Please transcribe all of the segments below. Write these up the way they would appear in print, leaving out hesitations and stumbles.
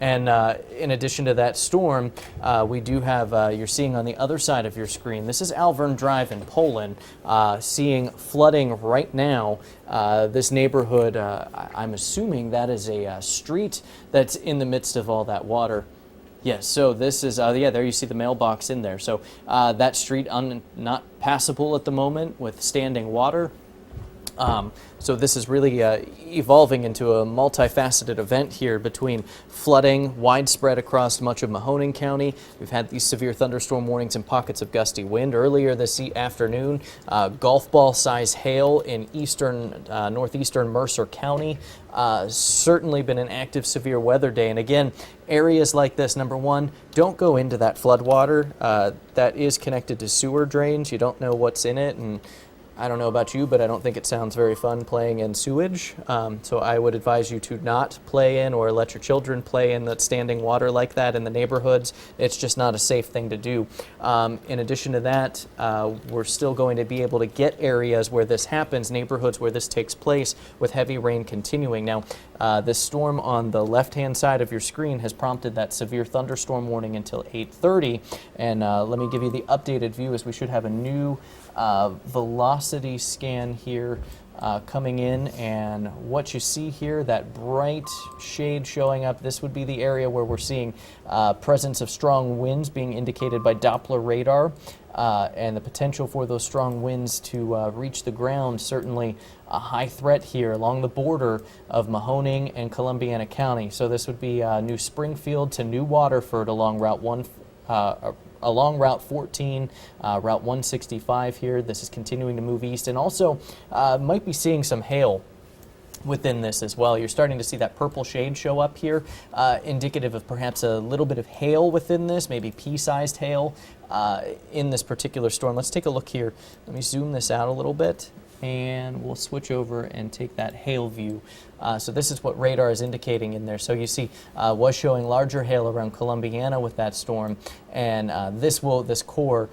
And in addition to that storm, we do have, you're seeing on the other side of your screen, this is Alverne Drive in Poland, seeing flooding right now. This neighborhood, I'm assuming that is a street that's in the midst of all that water. Yes, so this is, yeah, there you see the mailbox in there. So that street not passable at the moment with standing water. So this is really evolving into a multifaceted event here between flooding widespread across much of Mahoning County. We've had these severe thunderstorm warnings and pockets of gusty wind earlier this afternoon. Golf ball size hail in northeastern Mercer County. Certainly been an active severe weather day. And again, areas like this, number one, don't go into that floodwater. That is connected to sewer drains. You don't know what's in it, and I don't know about you, but I don't think it sounds very fun playing in sewage. So I would advise you to not play in or let your children play in that standing water like that in the neighborhoods. It's just not a safe thing to do. In addition to that, we're still going to be able to get areas where this happens, neighborhoods where this takes place, with heavy rain continuing. Now, this storm on the left-hand side of your screen has prompted that severe thunderstorm warning until 8:30. And let me give you the updated view, as we should have a new velocity scan here coming in, and what you see here, that bright shade showing up, this would be the area where we're seeing presence of strong winds being indicated by Doppler radar, and the potential for those strong winds to reach the ground. Certainly a high threat here along the border of Mahoning and Columbiana County. So this would be New Springfield to New Waterford along Route 14, Route 165 here. This is continuing to move east, and also might be seeing some hail within this as well. You're starting to see that purple shade show up here, indicative of perhaps a little bit of hail within this, maybe pea-sized hail in this particular storm. Let's take a look here. Let me zoom this out a little bit, and we'll switch over and take that hail view. So this is what radar is indicating in there. So you see, was showing larger hail around Columbiana with that storm, and this core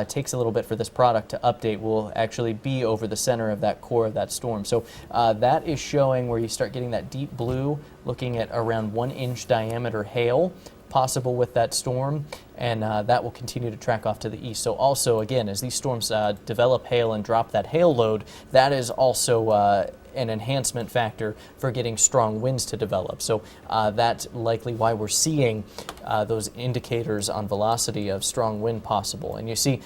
takes a little bit for this product to update. Will actually be over the center of that core of that storm. So that is showing where you start getting that deep blue, looking at around 1-inch diameter hail possible with that storm, and that will continue to track off to the east. So also, again, as these storms develop hail and drop that hail load, that is also an enhancement factor for getting strong winds to develop. So that's likely why we're seeing those indicators on velocity of strong wind possible. And you see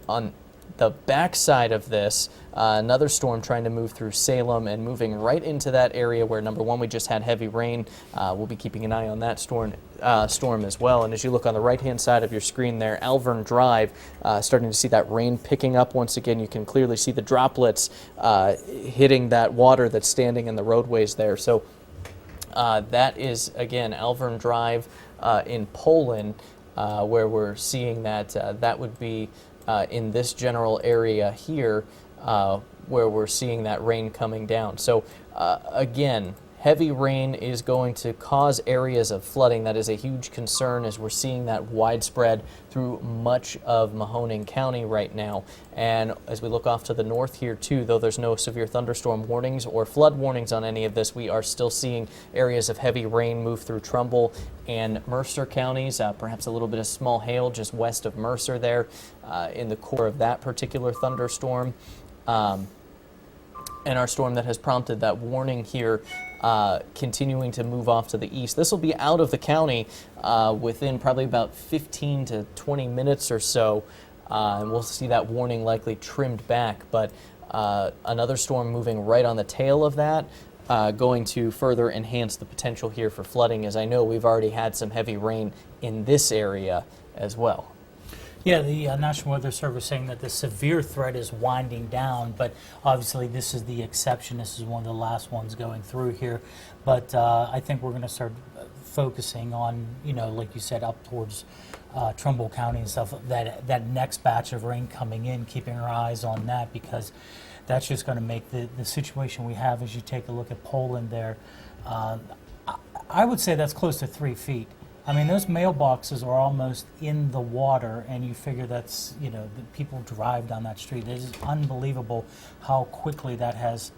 on the backside of this, another storm trying to move through Salem and moving right into that area where, number one, we just had heavy rain. We'll be keeping an eye on that storm as well. And as you look on the right-hand side of your screen there, Alverne Drive, starting to see that rain picking up once again. You can clearly see the droplets hitting that water that's standing in the roadways there. So that is, again, Alverne Drive in Poland, where we're seeing that that would be in this general area here, where we're seeing that rain coming down. So again, heavy rain is going to cause areas of flooding. That is a huge concern, as we're seeing that widespread through much of Mahoning County right now. And as we look off to the north here too, though there's no severe thunderstorm warnings or flood warnings on any of this, we are still seeing areas of heavy rain move through Trumbull and Mercer counties, perhaps a little bit of small hail just west of Mercer there in the core of that particular thunderstorm. And our storm that has prompted that warning here continuing to move off to the east. This will be out of the county within probably about 15 to 20 minutes or so, and we'll see that warning likely trimmed back. But another storm moving right on the tail of that, going to further enhance the potential here for flooding, as I know we've already had some heavy rain in this area as well. Yeah, the National Weather Service saying that the severe threat is winding down, but obviously this is the exception. This is one of the last ones going through here. But I think we're going to start focusing on, like you said, up towards Trumbull County and stuff, that next batch of rain coming in, keeping our eyes on that, because that's just going to make the situation we have, as you take a look at Poland there, I would say that's close to 3 feet. I mean, those mailboxes are almost in the water, and you figure that's, the people drive down that street. It is unbelievable how quickly that has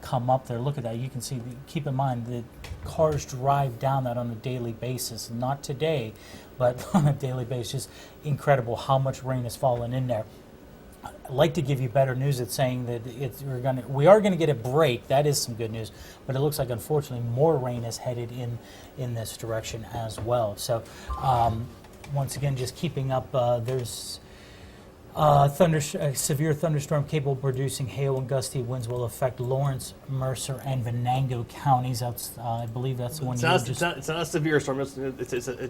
come up there. Look at that. You can see, keep in mind that cars drive down that on a daily basis. Not today, but on a daily basis. Incredible how much rain has fallen in there. I'd like to give you better news. It's saying that we are gonna get a break. That is some good news. But it looks like, unfortunately, more rain is headed in this direction as well. So once again, just keeping up. There's severe thunderstorm capable of producing hail and gusty winds will affect Lawrence, Mercer, and Venango counties. That's I believe that's the one. It's not a severe storm. It's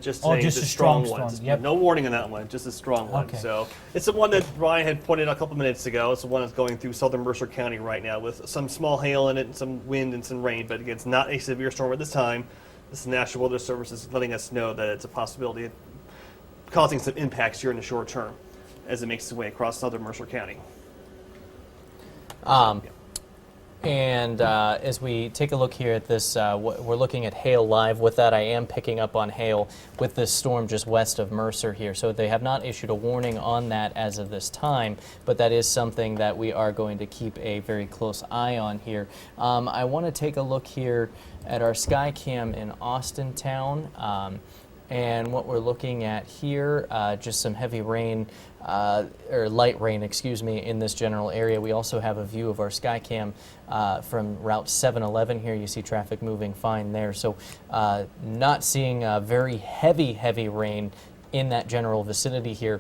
just Oh, saying just it's a strong one. storm. Yep. No warning on that one. Just a strong one. Okay. So it's the one that Brian had pointed out a couple minutes ago. It's the one that's going through southern Mercer County right now with some small hail in it and some wind and some rain. But again, it's not a severe storm at this time. This National Weather Service is letting us know that it's a possibility of causing some impacts here in the short term as it makes its way across southern Mercer County. And as we take a look here at this, we're looking at hail live. With that, I am picking up on hail with this storm just west of Mercer here. So they have not issued a warning on that as of this time, but that is something that we are going to keep a very close eye on here. I want to take a look here at our Skycam in Austintown. And what we're looking at here, just some heavy rain, or light rain, excuse me, in this general area. We also have a view of our Skycam from Route 711 here. You see traffic moving fine there. So not seeing very heavy rain in that general vicinity here.